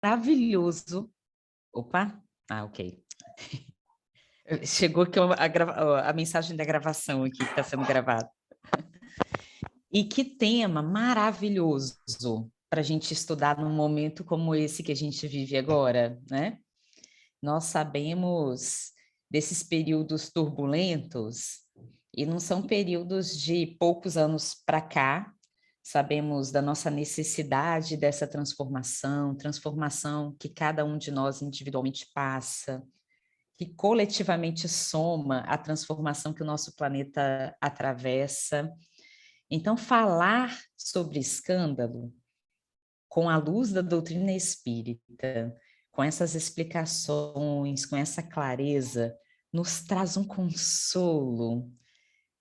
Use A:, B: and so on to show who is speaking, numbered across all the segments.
A: maravilhoso. Opa, ok. Chegou aqui a mensagem da gravação aqui, que está sendo gravada. E que tema maravilhoso para a gente estudar num momento como esse que a gente vive agora, né? Nós sabemos desses períodos turbulentos, e não são períodos de poucos anos para cá, sabemos da nossa necessidade dessa transformação que cada um de nós individualmente passa, que coletivamente soma a transformação que o nosso planeta atravessa. Então, falar sobre escândalo com a luz da doutrina espírita, com essas explicações, com essa clareza, nos traz um consolo.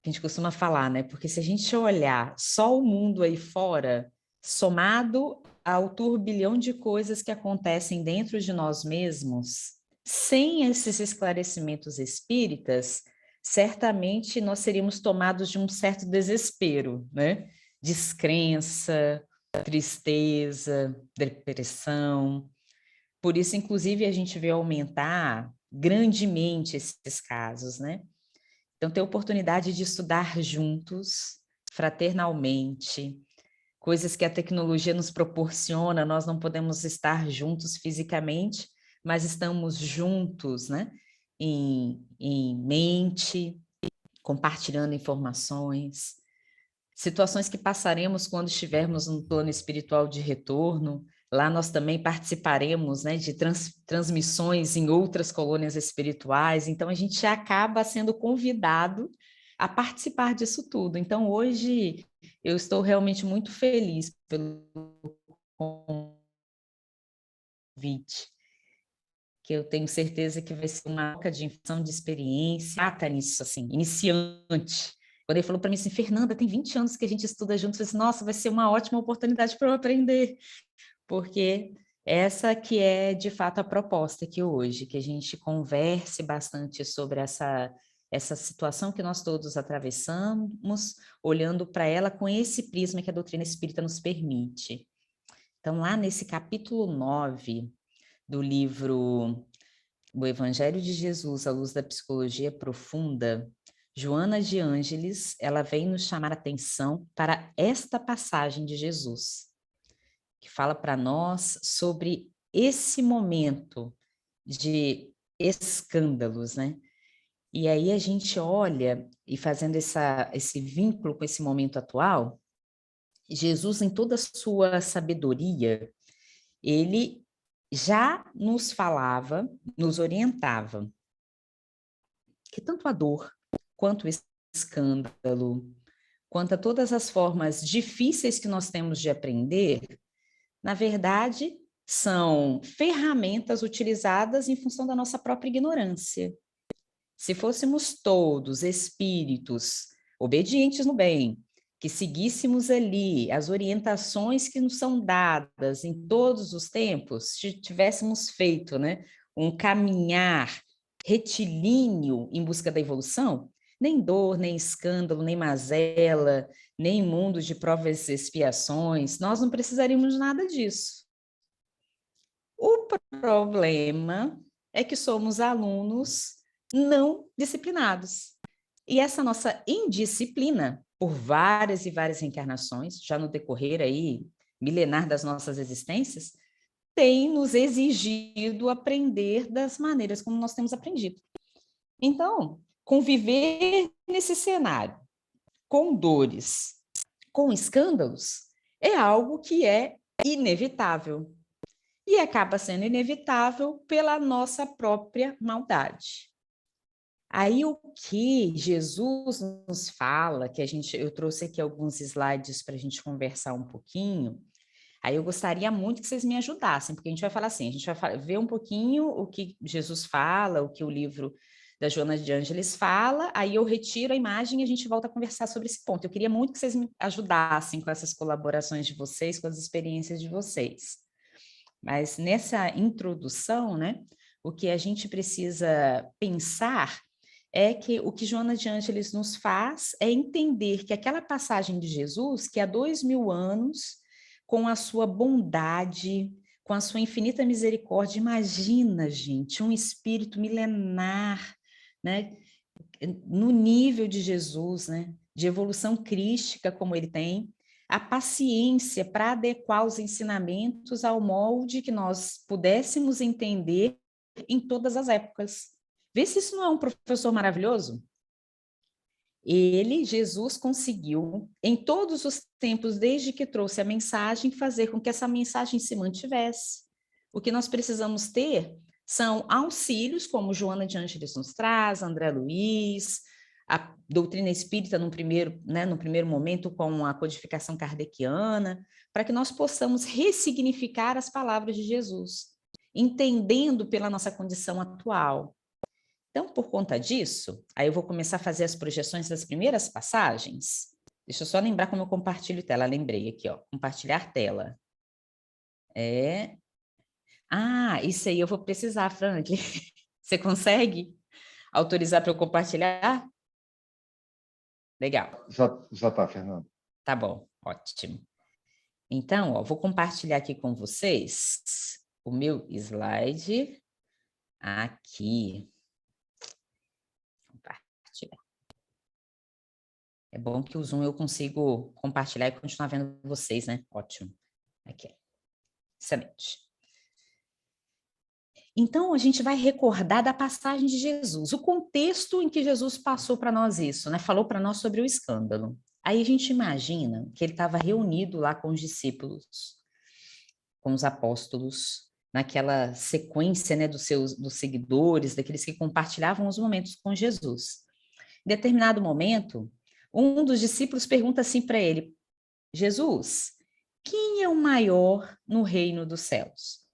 A: A gente costuma falar, né? Porque se a gente olhar só o mundo aí fora, somado ao turbilhão de coisas que acontecem dentro de nós mesmos, sem esses esclarecimentos espíritas, certamente nós seríamos tomados de um certo desespero, né? Descrença, tristeza, depressão. Por isso, inclusive, a gente vê aumentar grandemente esses casos, né? Então, ter oportunidade de estudar juntos, fraternalmente, coisas que a tecnologia nos proporciona, nós não podemos estar juntos fisicamente, mas estamos juntos, né? Em mente, compartilhando informações, situações que passaremos quando estivermos no plano espiritual de retorno. Lá nós também participaremos, né, de transmissões em outras colônias espirituais, então a gente acaba sendo convidado a participar disso tudo. Então hoje eu estou realmente muito feliz pelo convite, que eu tenho certeza que vai ser uma troca de informação, de experiência, nisso, assim, iniciante. Quando ele falou para mim assim, Fernanda, tem 20 anos que a gente estuda juntos, eu falei assim, nossa, vai ser uma ótima oportunidade para eu aprender, porque essa que é, de fato, a proposta aqui hoje, que a gente converse bastante sobre essa situação que nós todos atravessamos, olhando para ela com esse prisma que a doutrina espírita nos permite. Então, lá nesse capítulo 9 do livro O Evangelho de Jesus à Luz da Psicologia Profunda, Joana de Ângeles, ela vem nos chamar a atenção para esta passagem de Jesus, que fala para nós sobre esse momento de escândalos, né? E aí a gente olha, e fazendo esse vínculo com esse momento atual, Jesus, em toda a sua sabedoria, ele já nos falava, nos orientava, que tanto a dor, quanto o escândalo, quanto a todas as formas difíceis que nós temos de aprender, na verdade, são ferramentas utilizadas em função da nossa própria ignorância. Se fôssemos todos espíritos obedientes no bem, que seguíssemos ali as orientações que nos são dadas em todos os tempos, se tivéssemos feito, né, um caminhar retilíneo em busca da evolução, nem dor, nem escândalo, nem mazela, nem mundo de provas e expiações, nós não precisaríamos de nada disso. O problema é que somos alunos não disciplinados. E essa nossa indisciplina, por várias e várias reencarnações, já no decorrer aí milenar das nossas existências, tem nos exigido aprender das maneiras como nós temos aprendido. Então, conviver nesse cenário com dores, com escândalos, é algo que é inevitável. E acaba sendo inevitável pela nossa própria maldade. Aí o que Jesus nos fala, que eu trouxe aqui alguns slides para a gente conversar um pouquinho, aí eu gostaria muito que vocês me ajudassem, porque a gente vai falar assim, a gente vai ver um pouquinho o que Jesus fala, o que o livro da Joana de Ângeles fala, aí eu retiro a imagem e a gente volta a conversar sobre esse ponto. Eu queria muito que vocês me ajudassem com essas colaborações de vocês, com as experiências de vocês. Mas nessa introdução, né, o que a gente precisa pensar é que o que Joana de Ângeles nos faz é entender que aquela passagem de Jesus, que há 2000 anos, com a sua bondade, com a sua infinita misericórdia. Imagina, gente, um espírito milenar, né? No nível de Jesus, né? De evolução crística como ele tem, a paciência para adequar os ensinamentos ao molde que nós pudéssemos entender em todas as épocas. Vê se isso não é um professor maravilhoso. Ele, Jesus, conseguiu, em todos os tempos, desde que trouxe a mensagem, fazer com que essa mensagem se mantivesse. O que nós precisamos ter são auxílios, como Joana de Ângeles nos traz, André Luiz, a doutrina espírita no primeiro momento com a codificação kardeciana, para que nós possamos ressignificar as palavras de Jesus, entendendo pela nossa condição atual. Então, por conta disso, aí eu vou começar a fazer as projeções das primeiras passagens. Deixa eu só lembrar como eu compartilho tela. Lembrei aqui, ó, compartilhar tela. Isso aí eu vou precisar, Franklin. Você consegue autorizar para eu compartilhar? Legal.
B: Já está, Fernando.
A: Tá bom, ótimo. Então, ó, vou compartilhar aqui com vocês o meu slide aqui. Compartilhar. É bom que o Zoom eu consigo compartilhar e continuar vendo vocês, né? Ótimo. Aqui. Excelente. Então, a gente vai recordar da passagem de Jesus, o contexto em que Jesus passou para nós isso, né? Falou para nós sobre o escândalo. Aí a gente imagina que ele estava reunido lá com os discípulos, com os apóstolos, naquela sequência, né, dos seguidores, daqueles que compartilhavam os momentos com Jesus. Em determinado momento, um dos discípulos pergunta assim para ele: Jesus, quem é o maior no reino dos céus?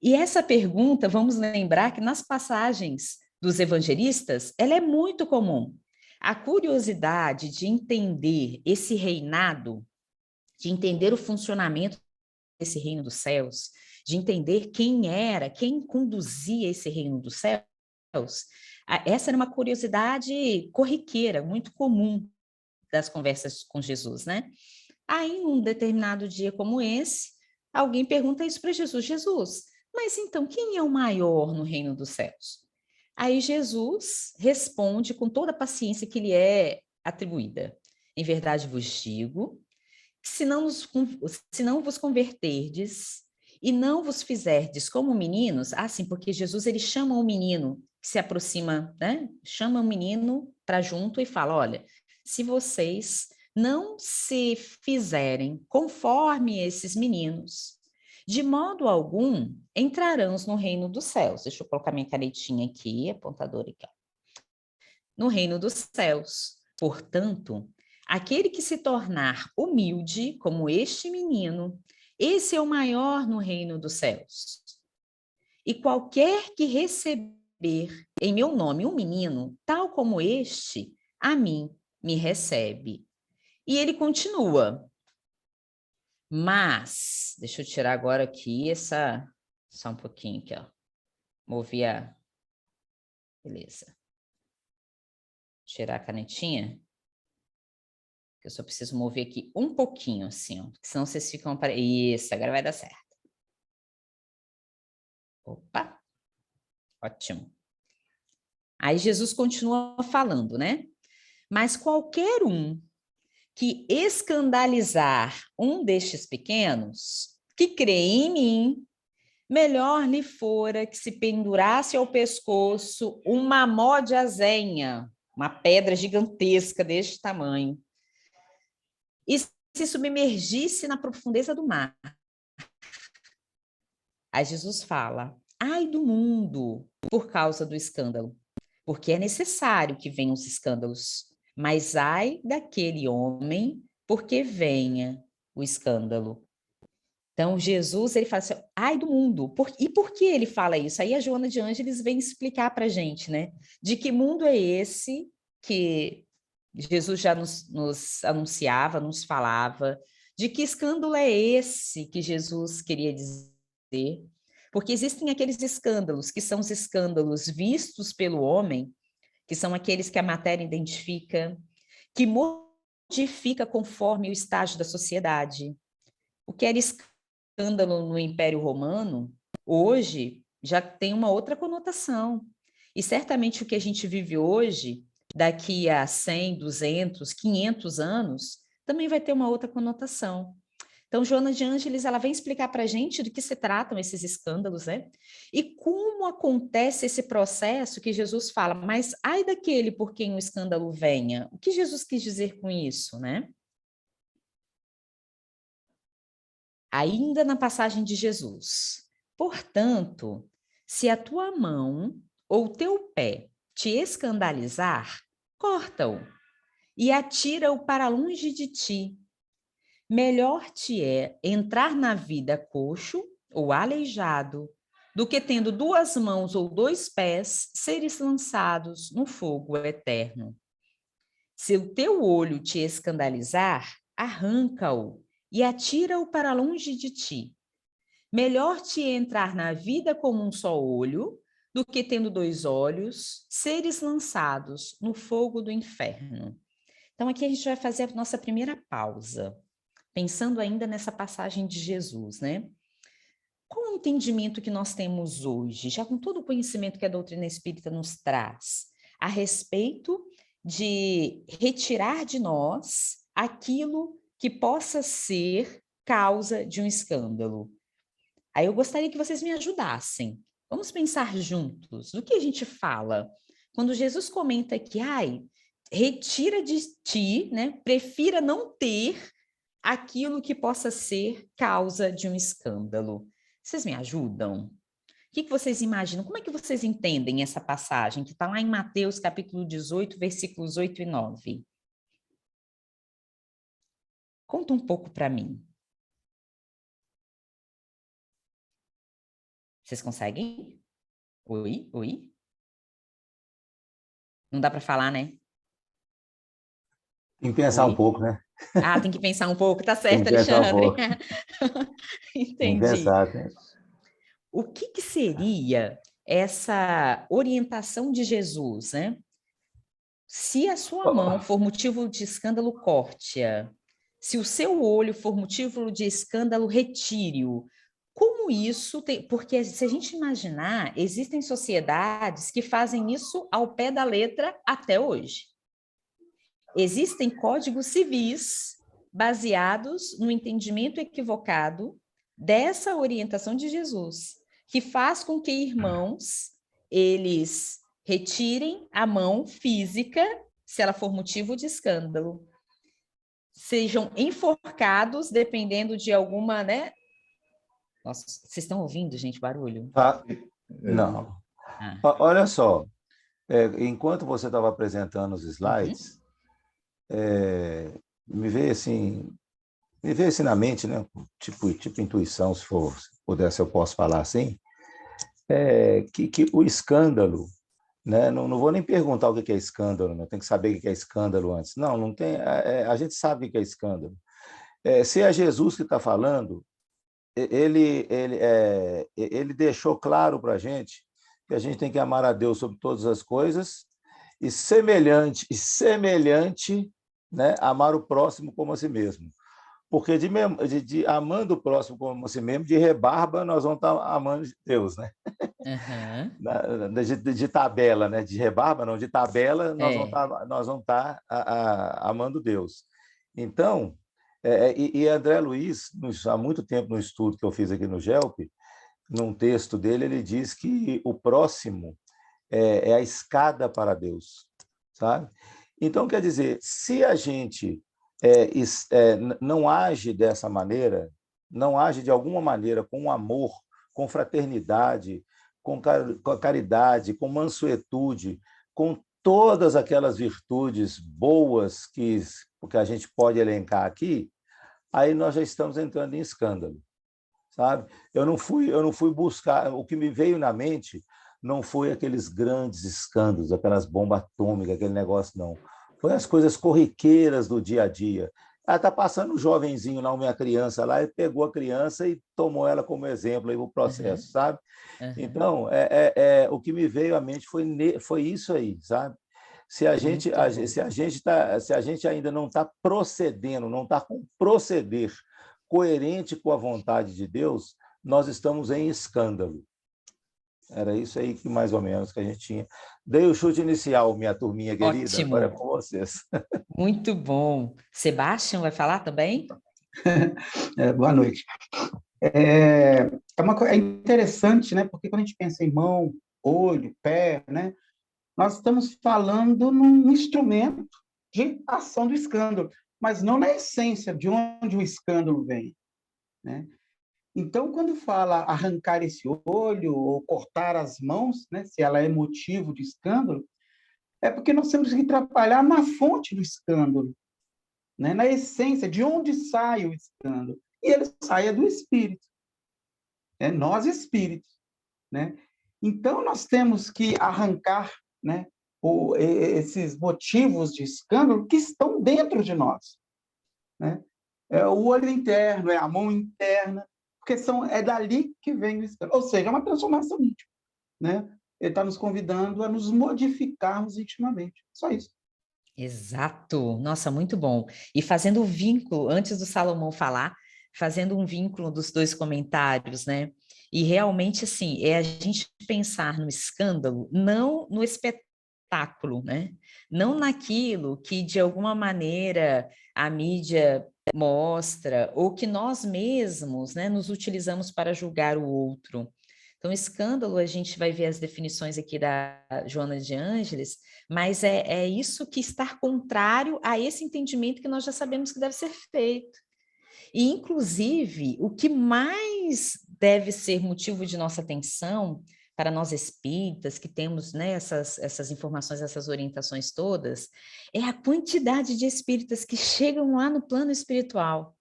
A: E essa pergunta, vamos lembrar que nas passagens dos evangelistas, ela é muito comum. A curiosidade de entender esse reinado, de entender o funcionamento desse reino dos céus, de entender quem conduzia esse reino dos céus, essa era uma curiosidade corriqueira, muito comum das conversas com Jesus, né? Aí, num determinado dia como esse, alguém pergunta isso para Jesus: Jesus, mas então quem é o maior no reino dos céus? Aí Jesus responde com toda a paciência que lhe é atribuída: em verdade vos digo, que se não vos converterdes e não vos fizerdes como meninos, assim, porque Jesus ele chama o menino que se aproxima, né? Chama o menino para junto e fala: olha, se vocês não se fizerem conforme esses meninos, de modo algum entrarão no reino dos céus. Deixa eu colocar minha canetinha aqui, apontadora aqui, ó. No reino dos céus. Portanto, aquele que se tornar humilde, como este menino, esse é o maior no reino dos céus. E qualquer que receber em meu nome um menino, tal como este, a mim me recebe. E ele continua. Mas, deixa eu tirar agora aqui só um pouquinho aqui, ó. Movi a... Beleza. Tirar a canetinha. Eu só preciso mover aqui um pouquinho, assim, ó. Senão vocês ficam... Isso, agora vai dar certo. Opa. Ótimo. Aí Jesus continua falando, né? Mas qualquer um que escandalizar um destes pequenos, que crê em mim, melhor lhe fora que se pendurasse ao pescoço uma mó de azenha, uma pedra gigantesca deste tamanho, e se submergisse na profundeza do mar. Aí Jesus fala: ai do mundo por causa do escândalo, porque é necessário que venham os escândalos, mas ai daquele homem porque venha o escândalo. Então, Jesus, ele fala assim, ai do mundo. E por que ele fala isso? Aí a Joana de Ângeles vem explicar para a gente, né? De que mundo é esse que Jesus já nos anunciava, nos falava, de que escândalo é esse que Jesus queria dizer? Porque existem aqueles escândalos, que são os escândalos vistos pelo homem, que são aqueles que a matéria identifica, que modifica conforme o estágio da sociedade. O que era escândalo escândalo no Império Romano, hoje já tem uma outra conotação. E certamente o que a gente vive hoje, daqui a 100, 200, 500 anos, também vai ter uma outra conotação. Então, Joana de Ângeles, ela vem explicar para a gente do que se tratam esses escândalos, né? E como acontece esse processo que Jesus fala, mas ai daquele por quem o escândalo venha. O que Jesus quis dizer com isso, né? Ainda na passagem de Jesus. Portanto, se a tua mão ou teu pé te escandalizar, corta-o e atira-o para longe de ti. Melhor te é entrar na vida coxo ou aleijado do que tendo 2 mãos ou 2 pés seres lançados no fogo eterno. Se o teu olho te escandalizar, arranca-o e atira-o para longe de ti. Melhor te é entrar na vida com um só olho do que tendo 2 olhos seres lançados no fogo do inferno. Então aqui a gente vai fazer a nossa primeira pausa, pensando ainda nessa passagem de Jesus, né? Qual o entendimento que nós temos hoje, já com todo o conhecimento que a doutrina espírita nos traz, a respeito de retirar de nós aquilo que possa ser causa de um escândalo? Aí eu gostaria que vocês me ajudassem. Vamos pensar juntos. Do que a gente fala? Quando Jesus comenta que, ai, retira de ti, né? Prefira não ter aquilo que possa ser causa de um escândalo. Vocês me ajudam? O que vocês imaginam? Como é que vocês entendem essa passagem que está lá em Mateus capítulo 18, versículos 8 e 9? Conta um pouco para mim. Vocês conseguem? Oi, oi? Não dá para falar, né?
B: Tem que pensar um pouco, né?
A: Ah, tem que pensar um pouco, tá
B: Tem
A: certo,
B: que pensar um
A: Alexandre.
B: pouco. Tem que
A: Entendi.
B: pensar, né?
A: O que seria essa orientação de Jesus, né? Se a sua mão for motivo de escândalo, corte-a. Se o seu olho for motivo de escândalo, retire-o. Como isso tem... Porque se a gente imaginar, existem sociedades que fazem isso ao pé da letra até hoje. Existem códigos civis baseados no entendimento equivocado dessa orientação de Jesus, que faz com que irmãos, eles retirem a mão física, se ela for motivo de escândalo, sejam enforcados, dependendo de alguma, né? Nossa, vocês estão ouvindo, gente, barulho?
B: Tá? Não.
A: Ah.
B: Olha só, enquanto você estava apresentando os slides, me veio assim, na mente, né? Tipo intuição, se pudesse, eu posso falar assim, que o escândalo, né? Não vou nem perguntar o que é escândalo, né? Tem que saber o que é escândalo antes. Não tem. A gente sabe o que é escândalo. Se é Jesus que está falando, ele deixou claro para a gente que a gente tem que amar a Deus sobre todas as coisas e semelhante, né, amar o próximo como a si mesmo. Porque de amando o próximo como a si mesmo, de rebarba, nós vamos estar amando Deus, né?
A: Uhum.
B: De tabela, né? De rebarba, não, de tabela, nós vamos estar amando Deus. Então, e André Luiz, há muito tempo no estudo que eu fiz aqui no GELP, num texto dele, ele diz que o próximo é a escada para Deus, sabe? Então, quer dizer, se a gente não age dessa maneira, não age de alguma maneira com amor, com fraternidade, com caridade, com mansuetude, com todas aquelas virtudes boas que a gente pode elencar aqui, aí nós já estamos entrando em escândalo, sabe? Eu não fui buscar, o que me veio na mente não foi aqueles grandes escândalos, aquelas bombas atômicas, aquele negócio, não. Foi as coisas corriqueiras do dia a dia. Ela está passando um jovenzinho lá, uma criança lá, e pegou a criança e tomou ela como exemplo aí o processo,
A: Uhum.
B: sabe?
A: Uhum.
B: Então, o que me veio à mente foi isso aí, sabe? Se a gente ainda não está procedendo, não está com proceder coerente com a vontade de Deus, nós estamos em escândalo. Era isso aí que mais ou menos que a gente tinha. Dei o chute inicial, minha turminha querida,
A: Ótimo.
B: agora é com vocês.
A: Muito bom. Sebastião vai falar também?
C: Boa noite. É interessante, né? Porque quando a gente pensa em mão, olho, pé, né? Nós estamos falando num instrumento de ação do escândalo, mas não na essência de onde o escândalo vem, né? Então, quando fala arrancar esse olho ou cortar as mãos, né? Se ela é motivo de escândalo, é porque nós temos que trabalhar na fonte do escândalo, né? Na essência, de onde sai o escândalo. E ele sai do espírito. Nós espíritos, né? Então, nós temos que arrancar, né, esses motivos de escândalo que estão dentro de nós, né? É o olho interno, é a mão interna, porque é dali que vem o escândalo. Ou seja, é uma transformação íntima, né? Ele está nos convidando a nos modificarmos intimamente. Só isso.
A: Exato. Nossa, muito bom. E fazendo o vínculo, antes do Salomão falar, fazendo um vínculo dos dois comentários, né? E realmente, assim, é a gente pensar no escândalo, não no espetáculo, né? Não naquilo que, de alguma maneira, a mídia mostra, ou que nós mesmos, né, nos utilizamos para julgar o outro. Então, escândalo, a gente vai ver as definições aqui da Joana de Ângeles, mas é isso que está contrário a esse entendimento que nós já sabemos que deve ser feito. E, inclusive, o que mais deve ser motivo de nossa atenção para nós espíritas, que temos, né, essas informações, essas orientações todas, é a quantidade de espíritas que chegam lá no plano espiritual,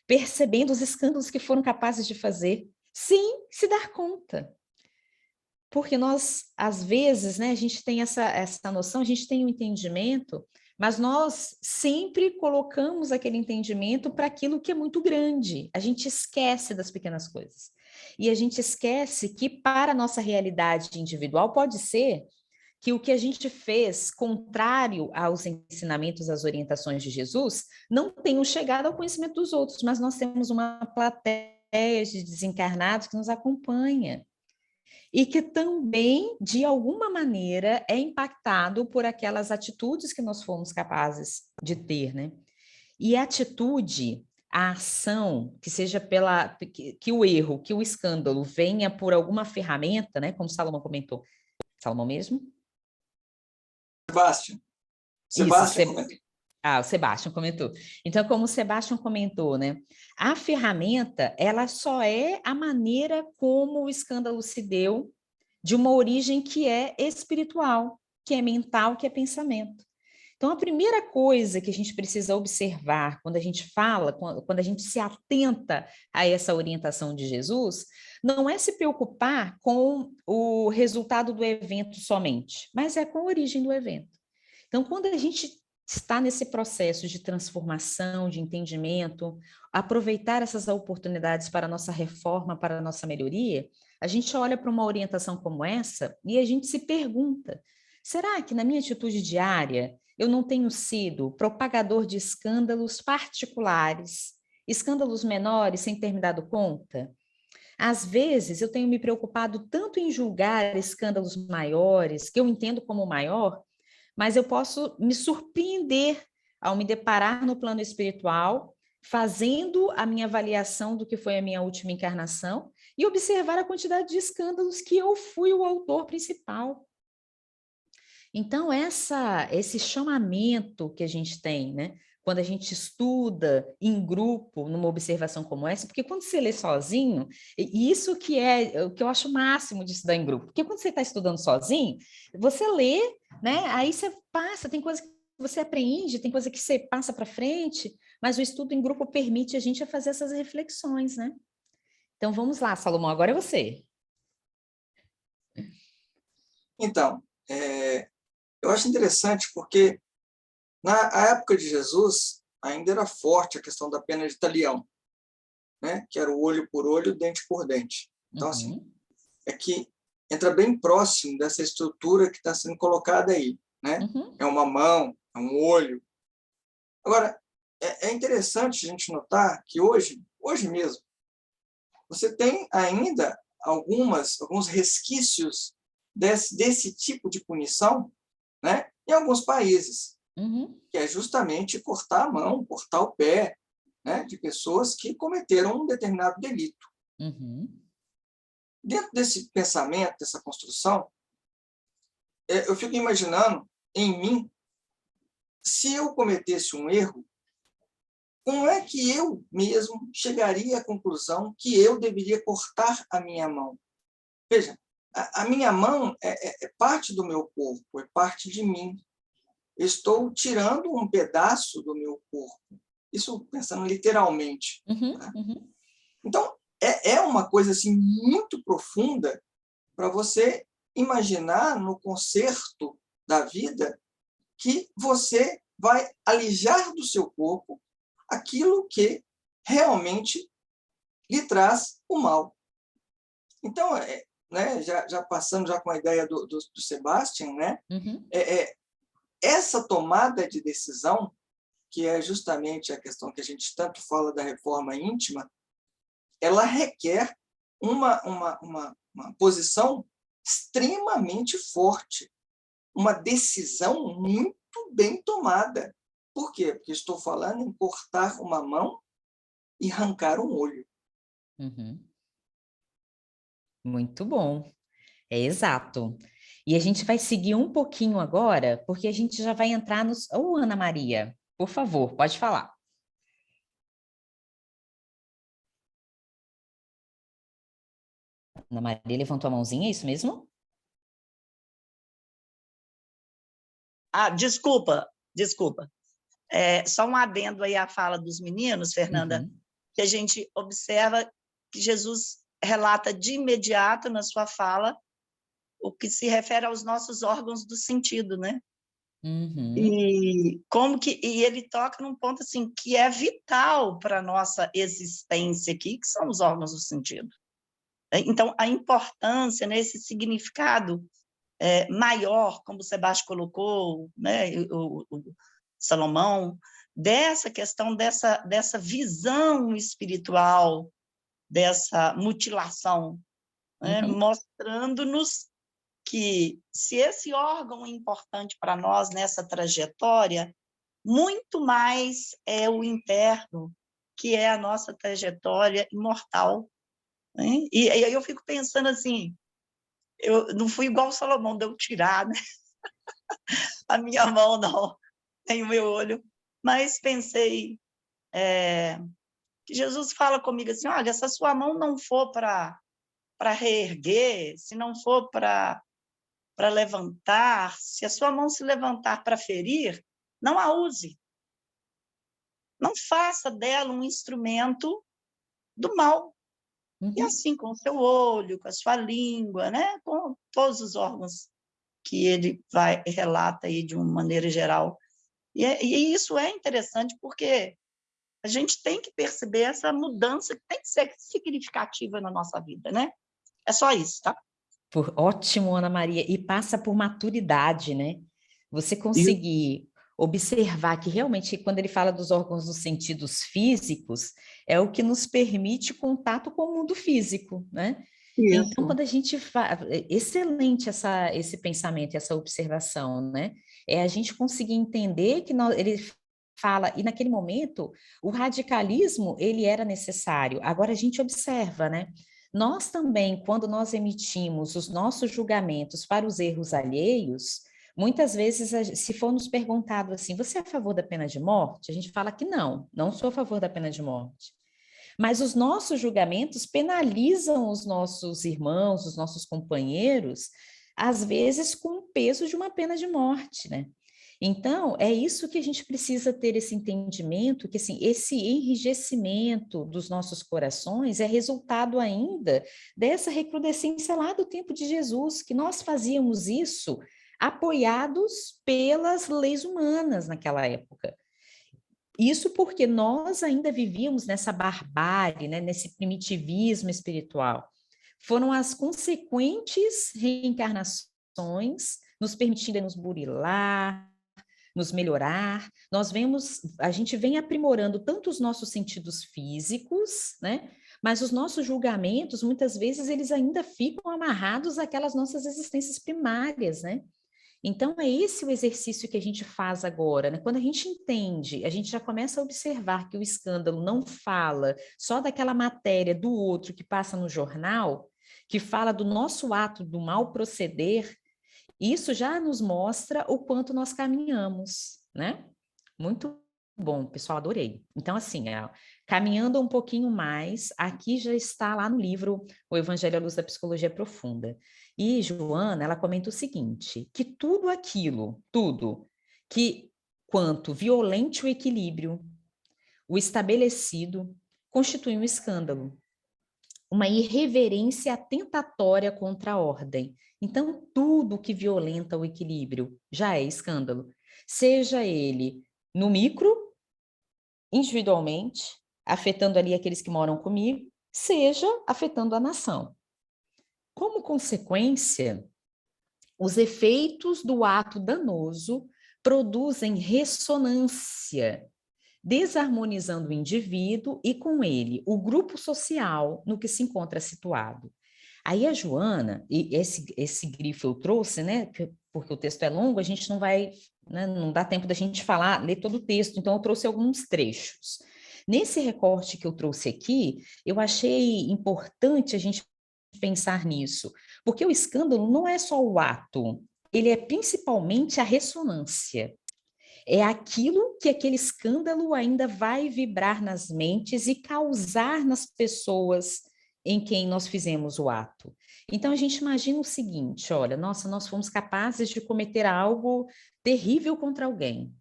A: percebendo os escândalos que foram capazes de fazer, sem se dar conta. Porque nós, às vezes, né, a gente tem essa noção, a gente tem um entendimento, mas nós sempre colocamos aquele entendimento para aquilo que é muito grande. A gente esquece das pequenas coisas. E a gente esquece que, para a nossa realidade individual, pode ser que o que a gente fez contrário aos ensinamentos, às orientações de Jesus, não tenham chegado ao conhecimento dos outros, mas nós temos uma plateia de desencarnados que nos acompanha e que também, de alguma maneira, é impactado por aquelas atitudes que nós fomos capazes de ter, né? E a atitude, a ação, que seja que o erro, que o escândalo venha por alguma ferramenta, né? Como Salomão comentou. Salomão mesmo?
D: Sebastião comentou.
A: O Sebastião comentou. Então, como o Sebastião comentou, né? A ferramenta, ela só é a maneira como o escândalo se deu, de uma origem que é espiritual, que é mental, que é pensamento. Então, a primeira coisa que a gente precisa observar quando a gente fala, quando a gente se atenta a essa orientação de Jesus, não é se preocupar com o resultado do evento somente, mas é com a origem do evento. Então, quando a gente está nesse processo de transformação, de entendimento, aproveitar essas oportunidades para a nossa reforma, para a nossa melhoria, a gente olha para uma orientação como essa e a gente se pergunta, será que na minha atitude diária eu não tenho sido propagador de escândalos particulares, escândalos menores sem ter me dado conta? Às vezes eu tenho me preocupado tanto em julgar escândalos maiores, que eu entendo como maior, mas eu posso me surpreender ao me deparar no plano espiritual, fazendo a minha avaliação do que foi a minha última encarnação e observar a quantidade de escândalos que eu fui o autor principal. Então, esse chamamento que a gente tem, né? Quando a gente estuda em grupo, numa observação como essa, porque quando você lê sozinho, e isso que é o que eu acho o máximo de estudar em grupo, porque quando você está estudando sozinho, você lê, né? Aí você passa, tem coisa que você aprende, tem coisa que você passa para frente, mas o estudo em grupo permite a gente fazer essas reflexões, né? Então vamos lá, Salomão, agora é você.
D: Então, eu acho interessante porque na época de Jesus ainda era forte a questão da pena de talião, né? Que era o olho por olho, dente por dente. Então, assim, é que entra bem próximo dessa estrutura que está sendo colocada aí, né? É uma mão, é um olho. Agora, é interessante a gente notar que hoje hoje mesmo, você tem ainda alguns resquícios desse tipo de punição, né, em alguns países, que é justamente cortar a mão, cortar o pé, né, de pessoas que cometeram um determinado delito. Dentro desse pensamento, dessa construção, eu fico imaginando em mim, se eu cometesse um erro, como é que eu mesmo chegaria à conclusão que eu deveria cortar a minha mão? Veja, a minha mão é parte do meu corpo, é parte de mim. Eu estou tirando um pedaço do meu corpo. Isso pensando literalmente. Tá? Então, é uma coisa assim, muito profunda para você imaginar no concerto da vida que você vai alijar do seu corpo aquilo que realmente lhe traz o mal. Então, né, já passando já com a ideia do Sebastian, né, essa tomada de decisão, que é justamente a questão que a gente tanto fala da reforma íntima, ela requer uma posição extremamente forte, uma decisão muito bem tomada. Por quê? Porque estou falando em cortar uma mão e arrancar um olho.
A: Muito bom. É exato. E a gente vai seguir um pouquinho agora, porque a gente já vai entrar nos... Ô, Ana Maria, por favor, pode falar. Ana Maria levantou a mãozinha, é isso mesmo?
E: Desculpa. Só um adendo aí à fala dos meninos, Fernanda, que a gente observa que Jesus relata de imediato na sua fala o que se refere aos nossos órgãos do sentido, né? E ele toca num ponto assim que é vital para a nossa existência aqui, que são os órgãos do sentido. Então, a importância, né, esse significado maior, como o Sebastião colocou, né, o Salomão, dessa questão, dessa visão espiritual, dessa mutilação, né, mostrando-nos que, se esse órgão é importante para nós nessa trajetória, muito mais é o interno, que é a nossa trajetória imortal. Né? E aí eu fico pensando assim, eu não fui igual o Salomão, de eu tirar, né? A minha mão, não, nem o meu olho, mas pensei que Jesus fala comigo assim, olha, se a sua mão não for para reerguer, se não for para levantar, se a sua mão se levantar para ferir, não a use. Não faça dela um instrumento do mal. E assim, com o seu olho, com a sua língua, né? Com todos os órgãos que ele relata aí de uma maneira geral. E isso é interessante porque a gente tem que perceber essa mudança que tem que ser significativa na nossa vida, né? É só isso, tá?
A: Ótimo, Ana Maria. E passa por maturidade, né? Você conseguir observar que realmente, quando ele fala dos órgãos dos sentidos físicos, é o que nos permite contato com o mundo físico, né? Isso. Então, quando a gente faz... Excelente esse pensamento, essa observação, né? É a gente conseguir entender que ele fala, e naquele momento, o radicalismo, ele era necessário. Agora a gente observa, né? Nós também, quando nós emitimos os nossos julgamentos para os erros alheios, muitas vezes, se for nos perguntado assim, você é a favor da pena de morte? A gente fala que não sou a favor da pena de morte. Mas os nossos julgamentos penalizam os nossos irmãos, os nossos companheiros, às vezes com o peso de uma pena de morte, né? Então, é isso que a gente precisa ter esse entendimento, que assim, esse enrijecimento dos nossos corações é resultado ainda dessa recrudescência lá do tempo de Jesus, que nós fazíamos isso apoiados pelas leis humanas naquela época. Isso porque nós ainda vivíamos nessa barbárie, né, nesse primitivismo espiritual. Foram as consequentes reencarnações nos permitindo nos burilar, nos melhorar. A gente vem aprimorando tanto os nossos sentidos físicos, né? Mas os nossos julgamentos, muitas vezes, eles ainda ficam amarrados àquelas nossas existências primárias, né? Então, é esse o exercício que a gente faz agora, né? Quando a gente entende, a gente já começa a observar que o escândalo não fala só daquela matéria do outro que passa no jornal, que fala do nosso ato, do mal proceder, isso já nos mostra o quanto nós caminhamos, né? Muito bom, pessoal, adorei. Então, assim, caminhando um pouquinho mais, aqui já está lá no livro O Evangelho à Luz da Psicologia Profunda. E Joana, ela comenta o seguinte, que tudo aquilo, tudo, que quanto violente o equilíbrio, o estabelecido, constitui um escândalo, uma irreverência atentatória contra a ordem. Então, tudo que violenta o equilíbrio já é escândalo, seja ele no micro, individualmente, afetando ali aqueles que moram comigo, seja afetando a nação. Como consequência, os efeitos do ato danoso produzem ressonância, desarmonizando o indivíduo e, com ele, o grupo social no que se encontra situado. Aí a Joana, e esse grifo eu trouxe, né, porque o texto é longo, a gente não vai, né, não dá tempo da gente falar, ler todo o texto, então eu trouxe alguns trechos. Nesse recorte que eu trouxe aqui, eu achei importante a gente pensar nisso, porque o escândalo não é só o ato, ele é principalmente a ressonância. É aquilo que aquele escândalo ainda vai vibrar nas mentes e causar nas pessoas em quem nós fizemos o ato. Então, a gente imagina o seguinte, olha, nossa, nós fomos capazes de cometer algo terrível contra alguém.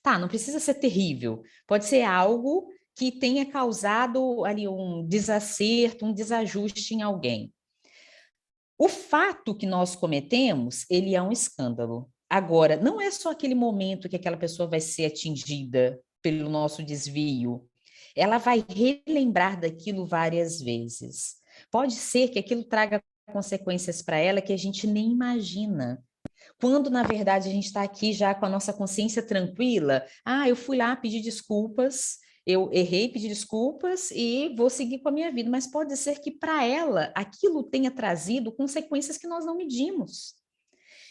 A: Tá, não precisa ser terrível, pode ser algo que tenha causado ali um desacerto, um desajuste em alguém. O fato que nós cometemos, ele é um escândalo. Agora, não é só aquele momento que aquela pessoa vai ser atingida pelo nosso desvio. Ela vai relembrar daquilo várias vezes. Pode ser que aquilo traga consequências para ela que a gente nem imagina. Quando, na verdade, a gente está aqui já com a nossa consciência tranquila, eu fui lá pedir desculpas, eu errei, pedi desculpas e vou seguir com a minha vida, mas pode ser que para ela aquilo tenha trazido consequências que nós não medimos.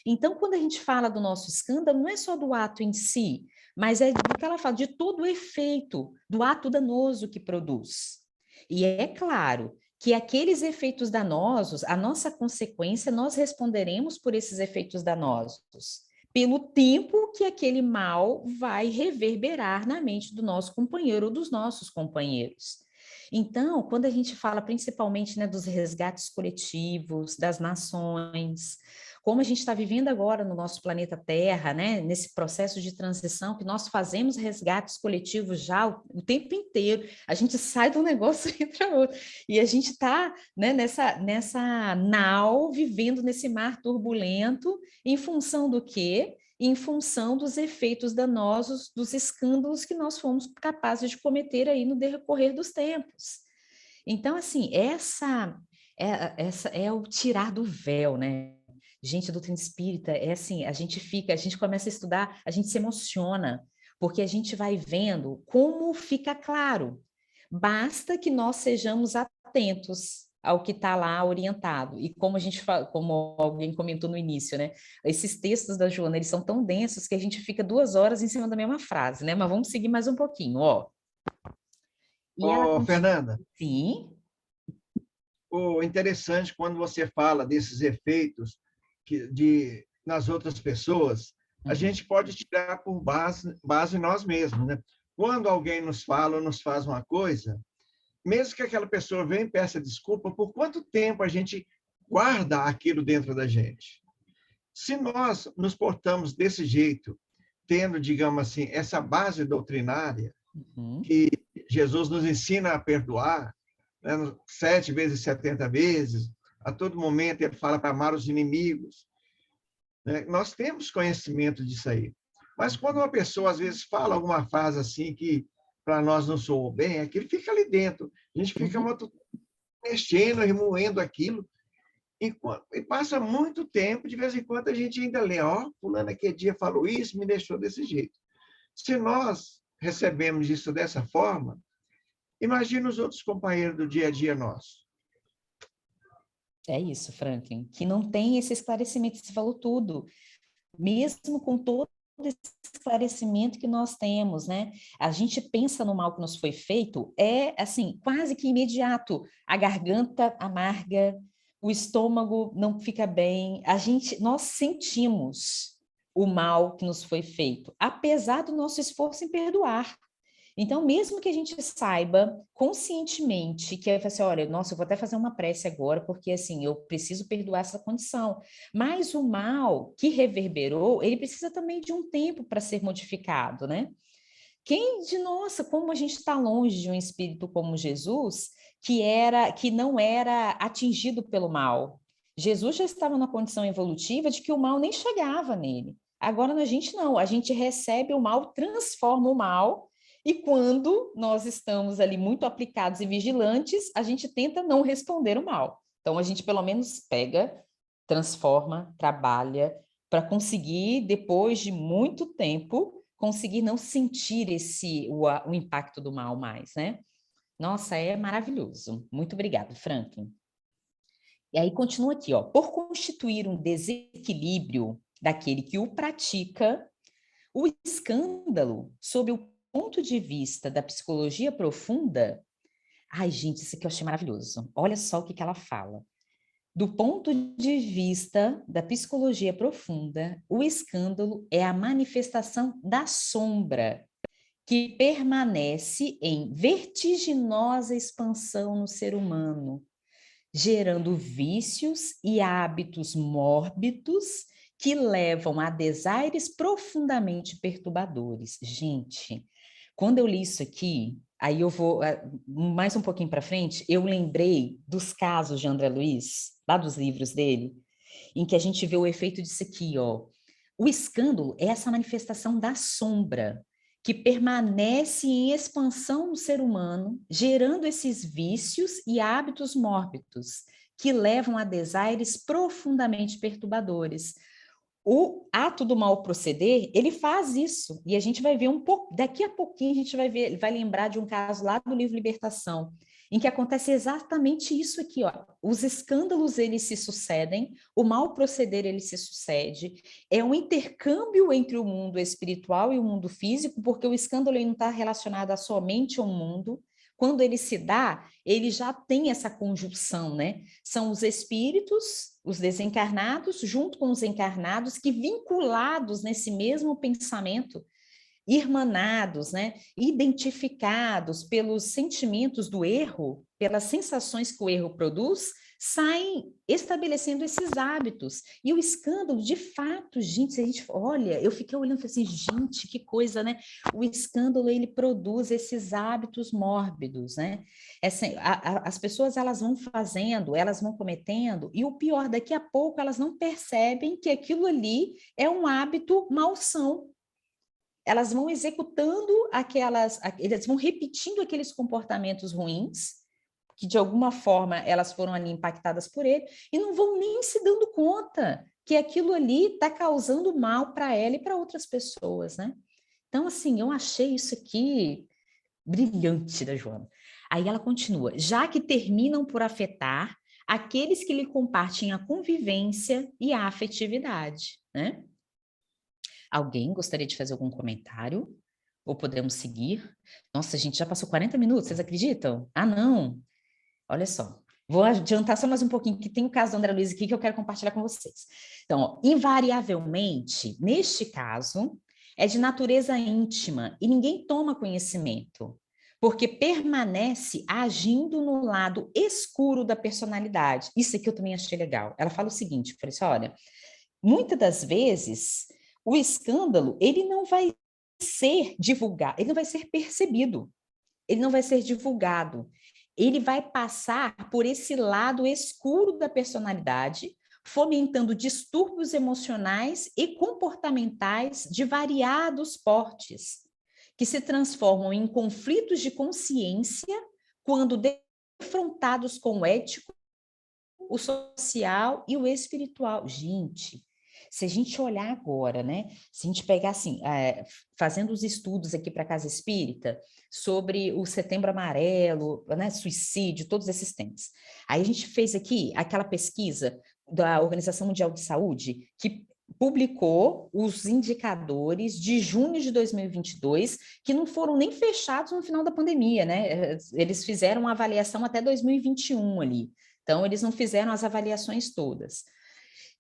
A: Então, quando a gente fala do nosso escândalo, não é só do ato em si, mas é do que ela fala, de todo o efeito do ato danoso que produz. E é claro que aqueles efeitos danosos, a nossa consequência, nós responderemos por esses efeitos danosos, pelo tempo que aquele mal vai reverberar na mente do nosso companheiro ou dos nossos companheiros. Então, quando a gente fala principalmente, né, dos resgates coletivos, das nações, como a gente está vivendo agora no nosso planeta Terra, né, nesse processo de transição, que nós fazemos resgates coletivos já o tempo inteiro, a gente sai de um negócio e entra outro, e a gente está, né, nessa nau, vivendo nesse mar turbulento, em função do quê? Em função dos efeitos danosos, dos escândalos que nós fomos capazes de cometer aí no decorrer dos tempos. Então, assim, essa é o tirar do véu, né? Gente, a doutrina espírita é assim, a gente começa a estudar, a gente se emociona, porque a gente vai vendo como fica claro. Basta que nós sejamos atentos ao que está lá orientado. E como a gente como alguém comentou no início, né? Esses textos da Joana, eles são tão densos que a gente fica 2 horas em cima da mesma frase, né? Mas vamos seguir mais um pouquinho, ó.
F: Fernanda.
A: Sim.
F: Interessante quando você fala desses efeitos nas outras pessoas, a gente pode tirar por base nós mesmos, né? Quando alguém nos fala ou nos faz uma coisa, mesmo que aquela pessoa venha e peça desculpa, por quanto tempo a gente guarda aquilo dentro da gente? Se nós nos portamos desse jeito, tendo, digamos assim, essa base doutrinária, que Jesus nos ensina a perdoar, né, 7 vezes, 70 vezes, a todo momento ele fala para amar os inimigos, né? Nós temos conhecimento disso aí. Mas quando uma pessoa, às vezes, fala alguma frase assim que para nós não soou bem, aquilo fica ali dentro. A gente fica mexendo, remoendo aquilo. E passa muito tempo, de vez em quando a gente ainda lê, ó, fulano aquele dia falou isso, me deixou desse jeito. Se nós recebemos isso dessa forma, imagina os outros companheiros do dia a dia nosso.
A: É isso, Franklin, que não tem esse esclarecimento, você falou tudo. Mesmo com todo esse esclarecimento que nós temos, né? A gente pensa no mal que nos foi feito, é assim, quase que imediato. A garganta amarga, o estômago não fica bem, nós sentimos o mal que nos foi feito, apesar do nosso esforço em perdoar. Então, mesmo que a gente saiba conscientemente que assim, olha, nossa, eu vou até fazer uma prece agora, porque assim, eu preciso perdoar essa condição. Mas o mal que reverberou, ele precisa também de um tempo para ser modificado, né? Nossa, como a gente está longe de um espírito como Jesus, que não era atingido pelo mal. Jesus já estava na condição evolutiva de que o mal nem chegava nele. Agora a gente não, a gente recebe o mal, transforma o mal, e quando nós estamos ali muito aplicados e vigilantes, a gente tenta não responder o mal. Então a gente pelo menos pega, transforma, trabalha para conseguir, depois de muito tempo, conseguir não sentir o impacto do mal mais, né? Nossa, é maravilhoso. Muito obrigada, Franklin. E aí continua aqui, ó. Por constituir um desequilíbrio daquele que o pratica, o escândalo, sob o ponto de vista da psicologia profunda... Ai, gente, isso aqui eu achei maravilhoso. Olha só o que ela fala. Do ponto de vista da psicologia profunda, o escândalo é a manifestação da sombra que permanece em vertiginosa expansão no ser humano, gerando vícios e hábitos mórbidos que levam a desaires profundamente perturbadores. Gente, quando eu li isso aqui, aí eu vou mais um pouquinho para frente, eu lembrei dos casos de André Luiz, lá dos livros dele, em que a gente vê o efeito disso aqui, ó. O escândalo é essa manifestação da sombra que permanece em expansão no ser humano, gerando esses vícios e hábitos mórbidos que levam a desaires profundamente perturbadores. O ato do mal proceder, ele faz isso, e a gente vai ver um pouco, daqui a pouquinho a gente vai lembrar de um caso lá do livro Libertação, em que acontece exatamente isso aqui, ó. Os escândalos, eles se sucedem, o mal proceder, ele se sucede, é um intercâmbio entre o mundo espiritual e o mundo físico, porque o escândalo ele não está relacionado a somente um mundo. Quando ele se dá, ele já tem essa conjunção, né? São os espíritos, os desencarnados, junto com os encarnados, que vinculados nesse mesmo pensamento, irmanados, né? Identificados pelos sentimentos do erro, pelas sensações que o erro produz, saem estabelecendo esses hábitos. E o escândalo, de fato, gente, se a gente olha, eu fiquei olhando e falei assim, gente, que coisa, né? O escândalo, ele produz esses hábitos mórbidos, né? As pessoas, elas vão fazendo, elas vão cometendo, e o pior, daqui a pouco, elas não percebem que aquilo ali é um hábito malsão. Elas vão executando elas vão repetindo aqueles comportamentos ruins, que de alguma forma elas foram ali impactadas por ele, e não vão nem se dando conta que aquilo ali está causando mal para ela e para outras pessoas, né? Então, assim, eu achei isso aqui brilhante da Joana. Aí ela continua, já que terminam por afetar aqueles que lhe compartilham a convivência e a afetividade, né? Alguém gostaria de fazer algum comentário? Ou podemos seguir? Nossa, a gente já passou 40 minutos, vocês acreditam? Ah, não! Olha só, vou adiantar só mais um pouquinho, que tem o caso do André Luiz aqui que eu quero compartilhar com vocês. Então, ó, invariavelmente, neste caso, é de natureza íntima e ninguém toma conhecimento, porque permanece agindo no lado escuro da personalidade. Isso aqui eu também achei legal. Ela fala o seguinte, eu falei assim, olha, muitas das vezes o escândalo, ele não vai ser divulgado, ele não vai ser percebido, ele não vai ser divulgado, ele vai passar por esse lado escuro da personalidade, fomentando distúrbios emocionais e comportamentais de variados portes, que se transformam em conflitos de consciência quando defrontados com o ético o social e o espiritual. Gente, se a gente olhar agora, né? Se a gente pegar assim, fazendo os estudos aqui para a Casa Espírita, sobre o Setembro Amarelo, né, suicídio, todos esses temas. Aí a gente fez aqui aquela pesquisa da Organização Mundial de Saúde, que publicou os indicadores de junho de 2022, que não foram nem fechados no final da pandemia, né? Eles fizeram uma avaliação até 2021 ali. Então, eles não fizeram as avaliações todas.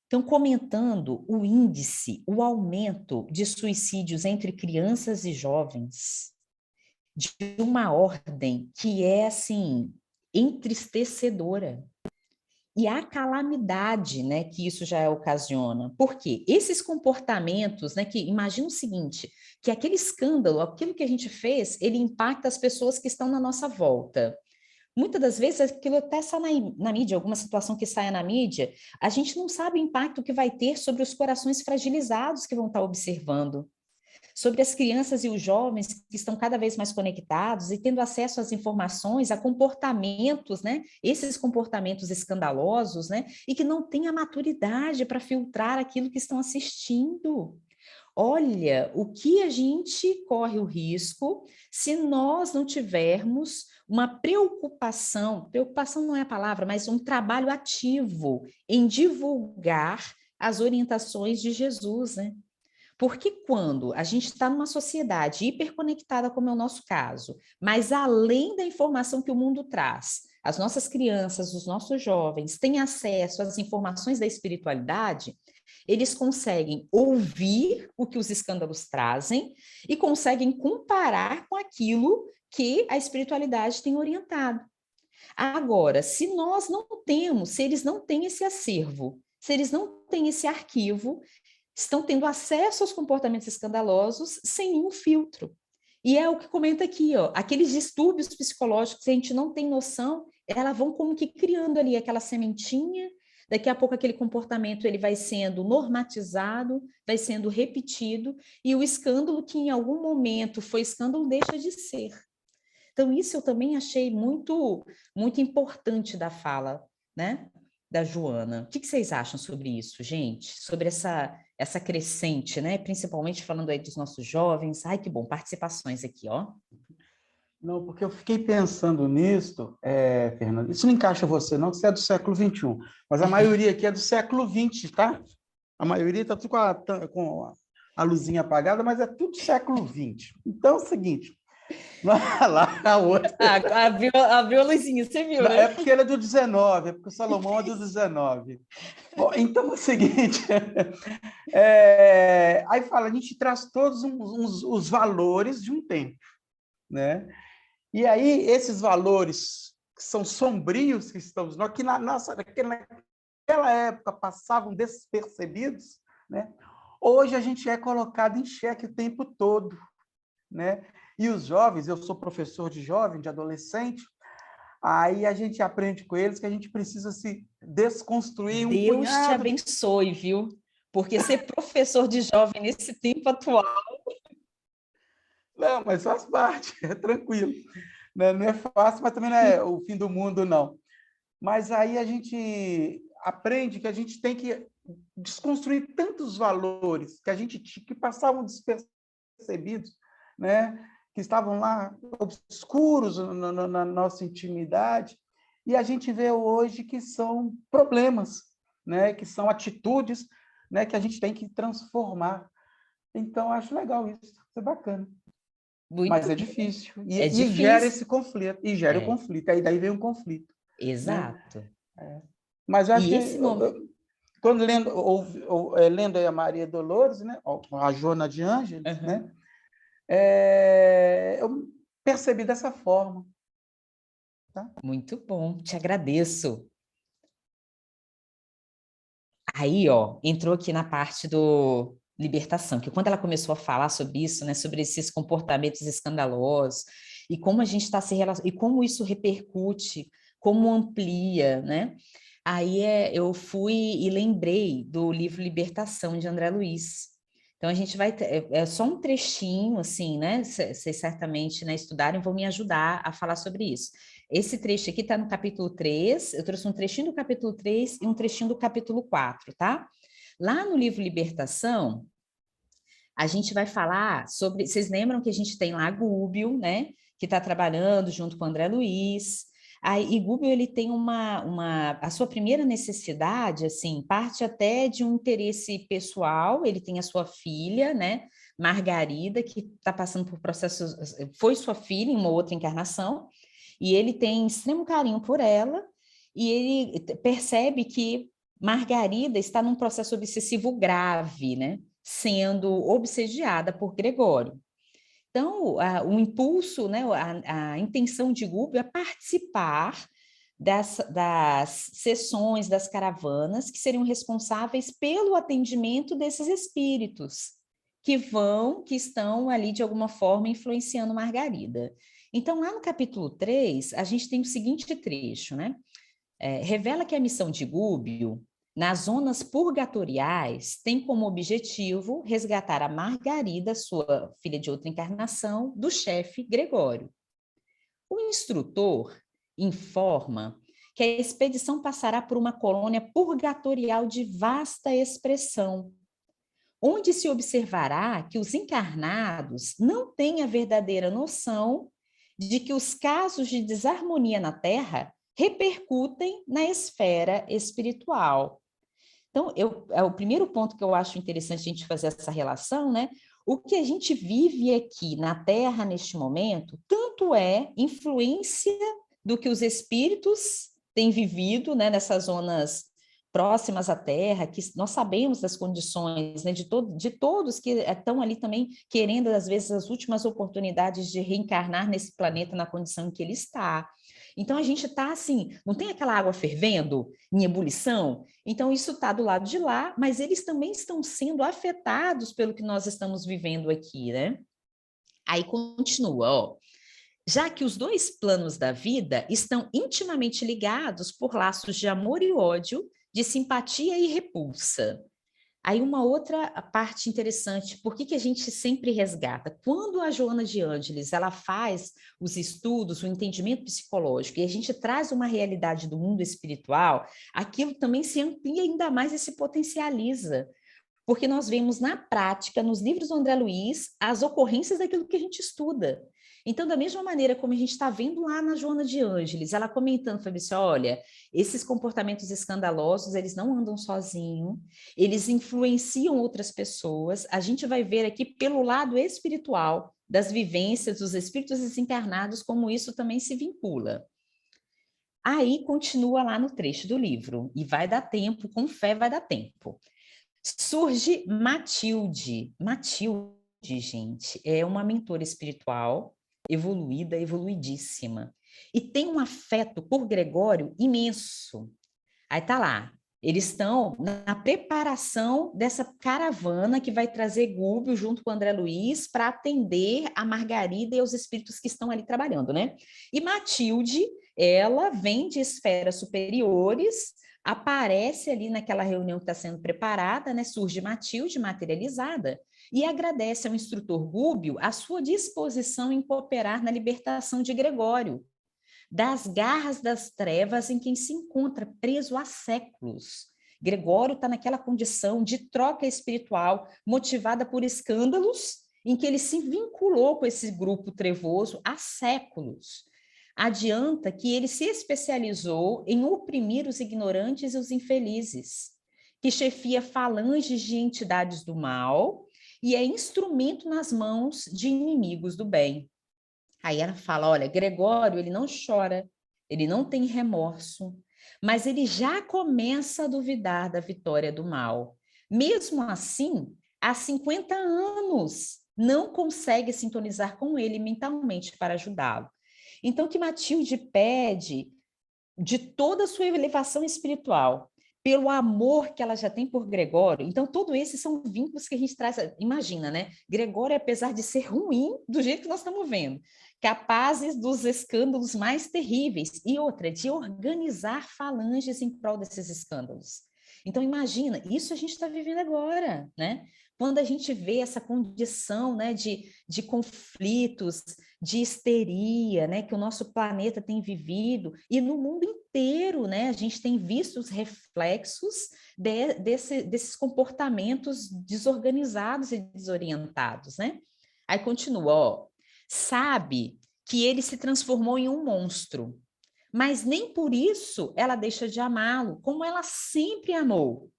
A: Então, comentando o índice, o aumento de suicídios entre crianças e jovens, de uma ordem que é, assim, entristecedora. E a calamidade, né, que isso já ocasiona. Por quê? Esses comportamentos, né, que imagina o seguinte, que aquele escândalo, aquilo que a gente fez, ele impacta as pessoas que estão na nossa volta. Muitas das vezes aquilo até sai na mídia, alguma situação que saia na mídia, a gente não sabe o impacto que vai ter sobre os corações fragilizados que vão estar observando, sobre as crianças e os jovens que estão cada vez mais conectados e tendo acesso às informações, a comportamentos, né? Esses comportamentos escandalosos, né? E que não têm a maturidade para filtrar aquilo que estão assistindo. Olha, o que a gente corre o risco se nós não tivermos uma preocupação não é a palavra, mas um trabalho ativo em divulgar as orientações de Jesus, né? Porque quando a gente está numa sociedade hiperconectada, como é o nosso caso, mas além da informação que o mundo traz, as nossas crianças, os nossos jovens têm acesso às informações da espiritualidade, eles conseguem ouvir o que os escândalos trazem e conseguem comparar com aquilo que a espiritualidade tem orientado. Agora, se eles não têm esse acervo, se eles não têm esse arquivo, estão tendo acesso aos comportamentos escandalosos sem nenhum filtro. E é o que comenta aqui, ó, aqueles distúrbios psicológicos que a gente não tem noção, elas vão como que criando ali aquela sementinha, daqui a pouco aquele comportamento ele vai sendo normatizado, vai sendo repetido, e o escândalo que em algum momento foi escândalo deixa de ser. Então isso eu também achei muito, muito importante da fala, né, da Joana. O que vocês acham sobre isso, gente? Sobre essa crescente, né? Principalmente falando aí dos nossos jovens. Ai, que bom, participações aqui, ó.
C: Não, porque eu fiquei pensando nisso, Fernando, isso não encaixa você não, que você é do século XXI, mas a maioria aqui é do século XX, tá? A maioria está tudo com a luzinha apagada, mas é tudo século XX. Então é o seguinte, lá a outra...
A: abriu a luzinha, você viu, né?
C: É porque ele é do 19, é porque o Salomão é do 19. Bom, então é o seguinte, aí fala, a gente traz todos os valores de um tempo, né? E aí, esses valores que são sombrios que estamos nós, que naquela época passavam despercebidos, né? Hoje a gente é colocado em xeque o tempo todo, né? E os jovens, eu sou professor de jovem, de adolescente, aí a gente aprende com eles que a gente precisa se desconstruir
A: Deus te abençoe, viu? Porque ser professor de jovem nesse tempo atual...
C: Não, mas faz parte, é tranquilo. Não é fácil, mas também não é o fim do mundo, não. Mas aí a gente aprende que a gente tem que desconstruir tantos valores que passavam despercebidos, né? Que estavam lá obscuros na nossa intimidade, e a gente vê hoje que são problemas, né? Que são atitudes, né? Que a gente tem que transformar. Então, acho legal isso, isso é bacana. Mas é difícil. E gera esse conflito. E gera o conflito. Aí daí vem um conflito.
A: Exato.
C: Né? Mas eu acho que quando lendo a Maria Dolores, né? A Joana de Ângeles, né? Eu percebi dessa forma. Tá?
A: Muito bom, te agradeço. Aí, ó, entrou aqui na parte do libertação, que quando ela começou a falar sobre isso, né, sobre esses comportamentos escandalosos e como a gente está se relacionando, e como isso repercute, como amplia, né? Aí eu fui e lembrei do livro Libertação, de André Luiz. Então, a gente vai ter, é só um trechinho, assim, né? Vocês certamente, né, estudaram e vão me ajudar a falar sobre isso. Esse trecho aqui está no capítulo 3, eu trouxe um trechinho do capítulo 3 e um trechinho do capítulo 4, tá? Lá no livro Libertação, a gente vai falar sobre... Vocês lembram que a gente tem lá Gúbio, né? Que está trabalhando junto com o André Luiz. Aí, Gúbio, ele tem a sua primeira necessidade, assim, parte até de um interesse pessoal. Ele tem a sua filha, né? Margarida, que está passando por processos... Foi sua filha em uma outra encarnação. E ele tem extremo carinho por ela. E ele percebe que Margarida está num processo obsessivo grave, né? Sendo obsediada por Gregório. Então, o impulso, né, a intenção de Gúbio é participar das sessões, das caravanas, que seriam responsáveis pelo atendimento desses espíritos, que estão ali, de alguma forma, influenciando Margarida. Então, lá no capítulo 3, a gente tem o seguinte trecho, né? Revela que a missão de Gúbio, nas zonas purgatoriais, tem como objetivo resgatar a Margarida, sua filha de outra encarnação, do chefe Gregório. O instrutor informa que a expedição passará por uma colônia purgatorial de vasta expressão, onde se observará que os encarnados não têm a verdadeira noção de que os casos de desarmonia na Terra repercutem na esfera espiritual. Então, é o primeiro ponto que eu acho interessante a gente fazer essa relação, né? O que a gente vive aqui na Terra neste momento, tanto é influência do que os espíritos têm vivido, né, nessas zonas próximas à Terra, que nós sabemos das condições, né, de todos que estão ali também querendo, às vezes, as últimas oportunidades de reencarnar nesse planeta na condição em que ele está. Então, a gente está assim, não tem aquela água fervendo em ebulição? Então, isso está do lado de lá, mas eles também estão sendo afetados pelo que nós estamos vivendo aqui, né? Aí continua, ó. Já que os dois planos da vida estão intimamente ligados por laços de amor e ódio, de simpatia e repulsa. Aí uma outra parte interessante, por que a gente sempre resgata? Quando a Joana de Ângeles, ela faz os estudos, o entendimento psicológico, e a gente traz uma realidade do mundo espiritual, aquilo também se amplia ainda mais e se potencializa. Porque nós vemos na prática, nos livros do André Luiz, as ocorrências daquilo que a gente estuda. Então, da mesma maneira como a gente está vendo lá na Joana de Ângeles, ela comentando, Fabrício, olha, esses comportamentos escandalosos, eles não andam sozinhos, eles influenciam outras pessoas. A gente vai ver aqui pelo lado espiritual das vivências dos espíritos desencarnados, como isso também se vincula. Aí continua lá no trecho do livro, e vai dar tempo, com fé vai dar tempo. Surge Matilde. Matilde, gente, é uma mentora espiritual, evoluída, evoluidíssima. E tem um afeto por Gregório imenso. Aí tá lá, eles estão na preparação dessa caravana que vai trazer Gúbio junto com o André Luiz para atender a Margarida e os espíritos que estão ali trabalhando, né? E Matilde, ela vem de esferas superiores, aparece ali naquela reunião que está sendo preparada, né? Surge Matilde materializada e agradece ao instrutor Gúbio a sua disposição em cooperar na libertação de Gregório, das garras das trevas em quem se encontra preso há séculos. Gregório está naquela condição de troca espiritual motivada por escândalos em que ele se vinculou com esse grupo trevoso há séculos. Adianta que ele se especializou em oprimir os ignorantes e os infelizes, que chefia falanges de entidades do mal e é instrumento nas mãos de inimigos do bem. Aí ela fala, olha, Gregório, ele não chora, ele não tem remorso, mas ele já começa a duvidar da vitória do mal. Mesmo assim, há 50 anos, não consegue sintonizar com ele mentalmente para ajudá-lo. Então, o que Matilde pede de toda a sua elevação espiritual, pelo amor que ela já tem por Gregório, então, todos esses são vínculos que a gente traz. Imagina, né? Gregório, apesar de ser ruim, do jeito que nós estamos vendo, capazes dos escândalos mais terríveis, e outra, de organizar falanges em prol desses escândalos. Então, imagina, isso a gente está vivendo agora, né? Quando a gente vê essa condição, né, de conflitos, de histeria, né, que o nosso planeta tem vivido, e no mundo inteiro, né, a gente tem visto os reflexos desses comportamentos desorganizados e desorientados, né? Aí continua, ó, sabe que ele se transformou em um monstro, mas nem por isso ela deixa de amá-lo, como ela sempre amou.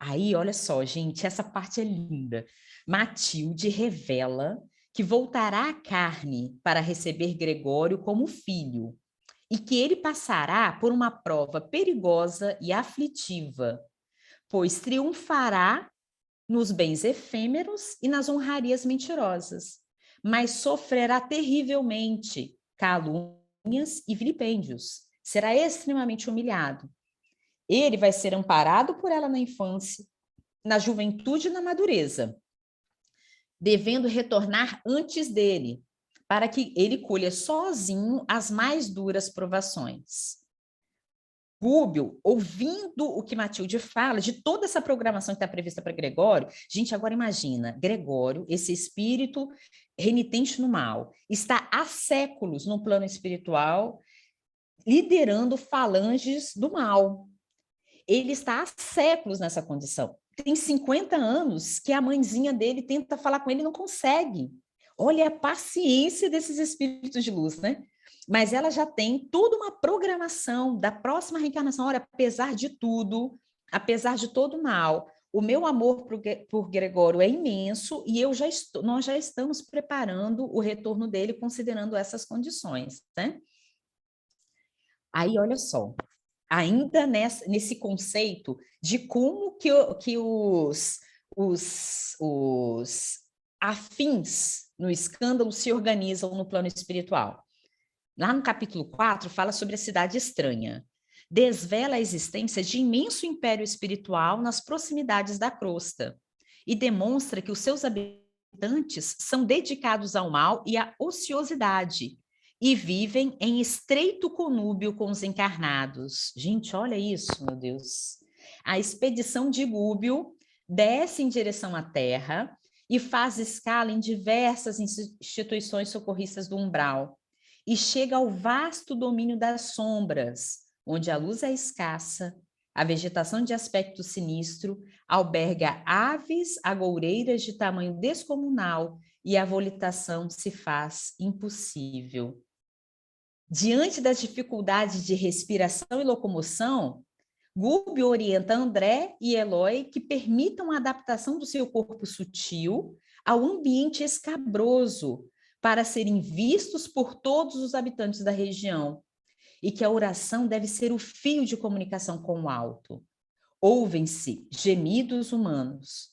A: Aí, olha só, gente, essa parte é linda. Matilde revela que voltará à carne para receber Gregório como filho, e que ele passará por uma prova perigosa e aflitiva, pois triunfará nos bens efêmeros e nas honrarias mentirosas, mas sofrerá terrivelmente calúnias e vilipêndios. Será extremamente humilhado. Ele vai ser amparado por ela na infância, na juventude e na madureza, devendo retornar antes dele, para que ele colha sozinho as mais duras provações. Rúbio, ouvindo o que Matilde fala, de toda essa programação que está prevista para Gregório, gente, agora imagina, Gregório, esse espírito renitente no mal, está há séculos no plano espiritual, liderando falanges do mal. Ele está há séculos nessa condição. Tem 50 anos que a mãezinha dele tenta falar com ele e não consegue. Olha a paciência desses espíritos de luz, né? Mas ela já tem toda uma programação da próxima reencarnação. Olha, apesar de tudo, apesar de todo o mal, o meu amor por Gregório é imenso e nós já estamos preparando o retorno dele considerando essas condições, né? Aí, olha só, ainda nesse conceito de como que os afins no escândalo se organizam no plano espiritual. Lá no capítulo 4, fala sobre a cidade estranha. Desvela a existência de imenso império espiritual nas proximidades da crosta e demonstra que os seus habitantes são dedicados ao mal e à ociosidade e vivem em estreito conúbio com os encarnados. Gente, olha isso, meu Deus. A expedição de Gúbio desce em direção à Terra e faz escala em diversas instituições socorristas do umbral e chega ao vasto domínio das sombras, onde a luz é escassa, a vegetação de aspecto sinistro alberga aves agoureiras de tamanho descomunal e a volitação se faz impossível. Diante das dificuldades de respiração e locomoção, Gúbio orienta André e Eloy que permitam a adaptação do seu corpo sutil ao ambiente escabroso para serem vistos por todos os habitantes da região e que a oração deve ser o fio de comunicação com o alto. Ouvem-se gemidos humanos,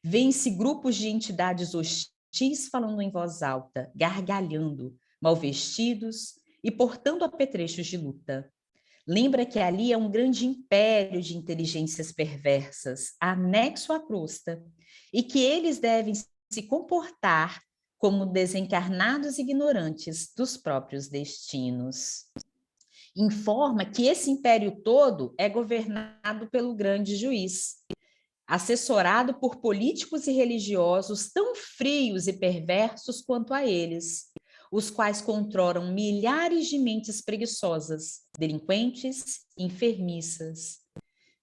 A: vêem-se grupos de entidades hostis falando em voz alta, gargalhando, mal vestidos e portando apetrechos de luta. Lembra que ali é um grande império de inteligências perversas, anexo à crosta, e que eles devem se comportar como desencarnados ignorantes dos próprios destinos. Informa que esse império todo é governado pelo grande juiz, assessorado por políticos e religiosos tão frios e perversos quanto a eles, os quais controlam milhares de mentes preguiçosas, delinquentes, enfermiças.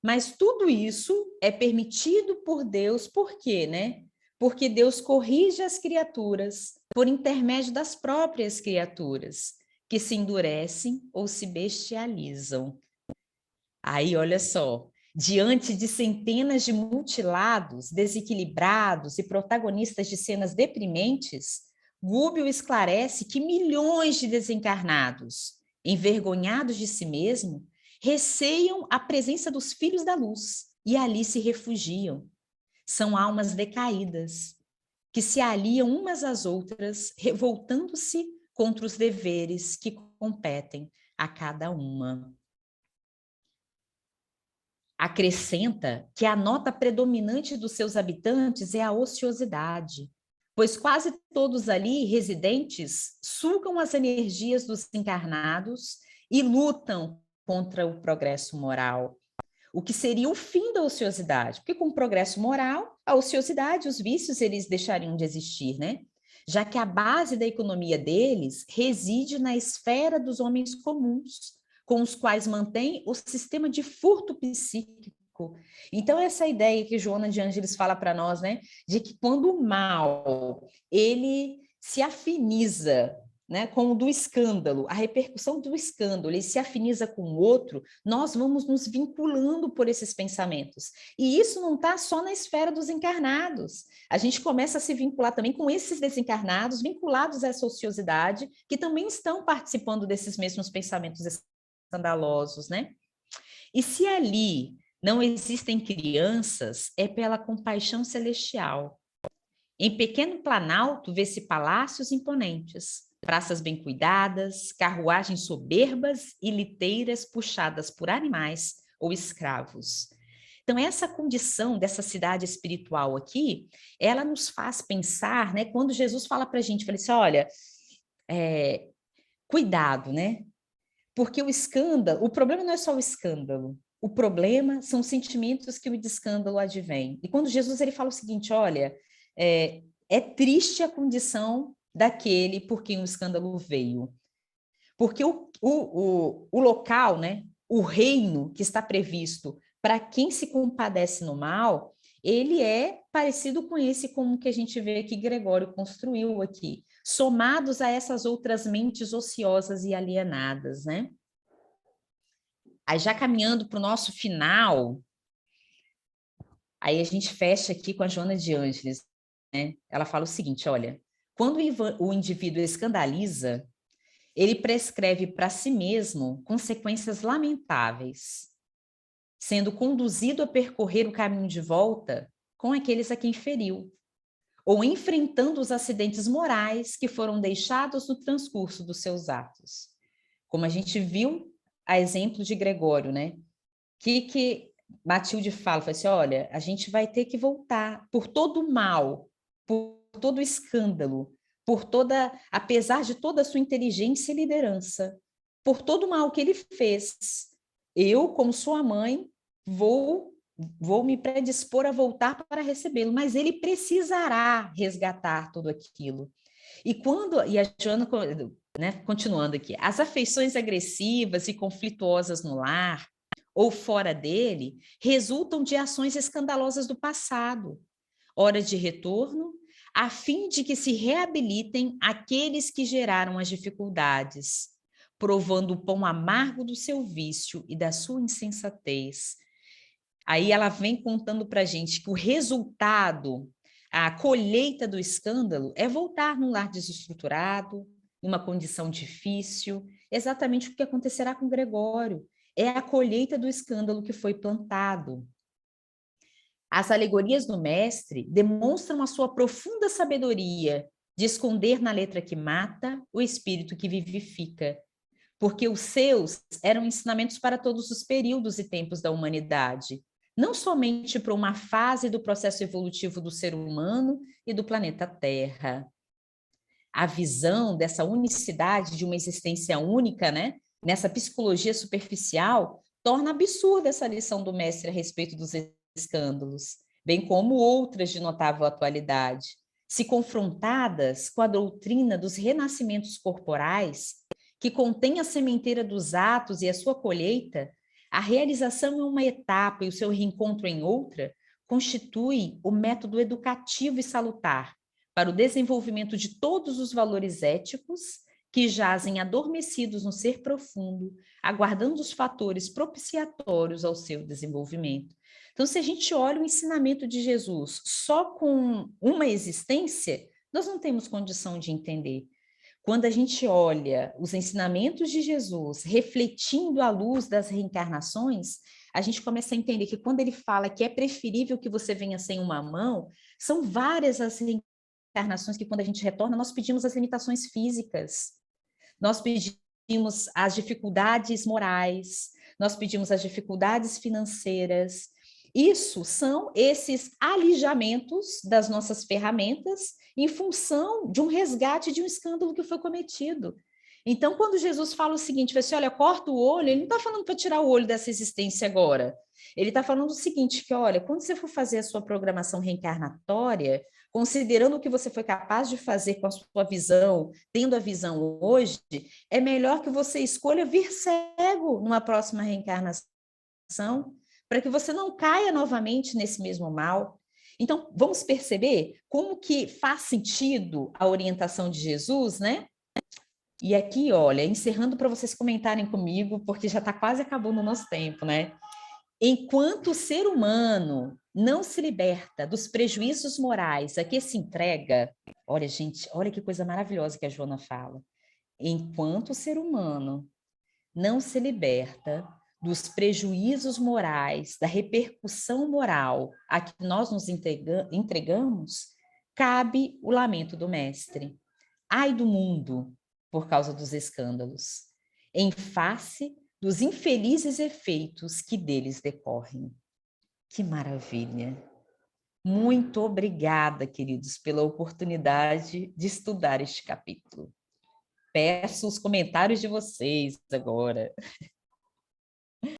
A: Mas tudo isso é permitido por Deus, por quê, né? Porque Deus corrige as criaturas por intermédio das próprias criaturas, que se endurecem ou se bestializam. Aí, olha só, diante de centenas de mutilados, desequilibrados e protagonistas de cenas deprimentes, Gúbio esclarece que milhões de desencarnados, envergonhados de si mesmo, receiam a presença dos filhos da luz e ali se refugiam. São almas decaídas, que se aliam umas às outras, revoltando-se contra os deveres que competem a cada uma. Acrescenta que a nota predominante dos seus habitantes é a ociosidade, pois quase todos ali residentes sugam as energias dos encarnados e lutam contra o progresso moral. o que seria o fim da ociosidade, porque com o progresso moral, a ociosidade, os vícios, eles deixariam de existir, né? Já que a base da economia deles reside na esfera dos homens comuns, com os quais mantém o sistema de furto psíquico. Então, essa ideia que Joana de Ângeles fala para nós, né, de que quando o mal, ele se afiniza, né, com o do escândalo, a repercussão do escândalo, ele se afiniza com o outro, nós vamos nos vinculando por esses pensamentos. E isso não está só na esfera dos encarnados. A gente começa a se vincular também com esses desencarnados, vinculados a essa ociosidade, que também estão participando desses mesmos pensamentos escandalosos, né? E se ali não existem crianças, é pela compaixão celestial. Em pequeno planalto vê-se palácios imponentes, praças bem cuidadas, carruagens soberbas e liteiras puxadas por animais ou escravos. Então, essa condição dessa cidade espiritual aqui, ela nos faz pensar, né? Quando Jesus fala para a gente, fala assim, olha, cuidado, né? Porque o escândalo, o problema não é só o escândalo, o problema são os sentimentos que o escândalo advém. E quando Jesus ele fala o seguinte, olha, é triste a condição daquele por quem o escândalo veio. Porque o local, né, o reino que está previsto para quem se compadece no mal, ele é parecido com esse como que a gente vê que Gregório construiu aqui, somados a essas outras mentes ociosas e alienadas, né? Aí já caminhando para o nosso final, aí a gente fecha aqui com a Joana de Ângeles, né? Ela fala o seguinte, olha, quando o indivíduo escandaliza, ele prescreve para si mesmo consequências lamentáveis, sendo conduzido a percorrer o caminho de volta com aqueles a quem feriu, ou enfrentando os acidentes morais que foram deixados no transcurso dos seus atos. Como a gente viu a exemplo de Gregório, né? Que Matilde fala assim, olha, a gente vai ter que voltar por todo o mal, por todo o escândalo, apesar de toda a sua inteligência e liderança, por todo o mal que ele fez. Eu, como sua mãe, vou me predispor a voltar para recebê-lo, mas ele precisará resgatar tudo aquilo. E a Joana, né, continuando aqui, as afeições agressivas e conflituosas no lar ou fora dele resultam de ações escandalosas do passado, hora de retorno, a fim de que se reabilitem aqueles que geraram as dificuldades, provando o pão amargo do seu vício e da sua insensatez. Aí ela vem contando para a gente que o resultado, a colheita do escândalo é voltar num lar desestruturado, numa condição difícil, exatamente o que acontecerá com Gregório. É a colheita do escândalo que foi plantado. As alegorias do mestre demonstram a sua profunda sabedoria de esconder na letra que mata o espírito que vivifica, porque os seus eram ensinamentos para todos os períodos e tempos da humanidade, não somente para uma fase do processo evolutivo do ser humano e do planeta Terra. A visão dessa unicidade de uma existência única, né, nessa psicologia superficial, torna absurda essa lição do mestre a respeito dos escândalos, bem como outras de notável atualidade, se confrontadas com a doutrina dos renascimentos corporais, que contém a sementeira dos atos e a sua colheita. A realização em uma etapa e o seu reencontro em outra constitui o método educativo e salutar para o desenvolvimento de todos os valores éticos que jazem adormecidos no ser profundo, aguardando os fatores propiciatórios ao seu desenvolvimento. Então, se a gente olha o ensinamento de Jesus só com uma existência, nós não temos condição de entender. Quando a gente olha os ensinamentos de Jesus refletindo à luz das reencarnações, a gente começa a entender que quando ele fala que é preferível que você venha sem uma mão, são várias as reencarnações que quando a gente retorna, nós pedimos as limitações físicas, nós pedimos as dificuldades morais, nós pedimos as dificuldades financeiras. Isso são esses alijamentos das nossas ferramentas em função de um resgate de um escândalo que foi cometido. Então, quando Jesus fala o seguinte, fala assim, olha, corta o olho, ele não está falando para tirar o olho dessa existência agora. Ele está falando o seguinte, que olha, quando você for fazer a sua programação reencarnatória, considerando o que você foi capaz de fazer com a sua visão, tendo a visão hoje, é melhor que você escolha vir cego numa próxima reencarnação, para que você não caia novamente nesse mesmo mal. Então, vamos perceber como que faz sentido a orientação de Jesus, né? E aqui, olha, encerrando para vocês comentarem comigo, porque já está quase acabando o nosso tempo, né? Enquanto o ser humano não se liberta dos prejuízos morais a que se entrega, olha, gente, olha que coisa maravilhosa que a Joana fala. Enquanto o ser humano não se liberta dos prejuízos morais, da repercussão moral a que nós nos entregamos, cabe o lamento do mestre. Ai do mundo, por causa dos escândalos, em face dos infelizes efeitos que deles decorrem. Que maravilha! Muito obrigada, queridos, pela oportunidade de estudar este capítulo. Peço os comentários de vocês agora.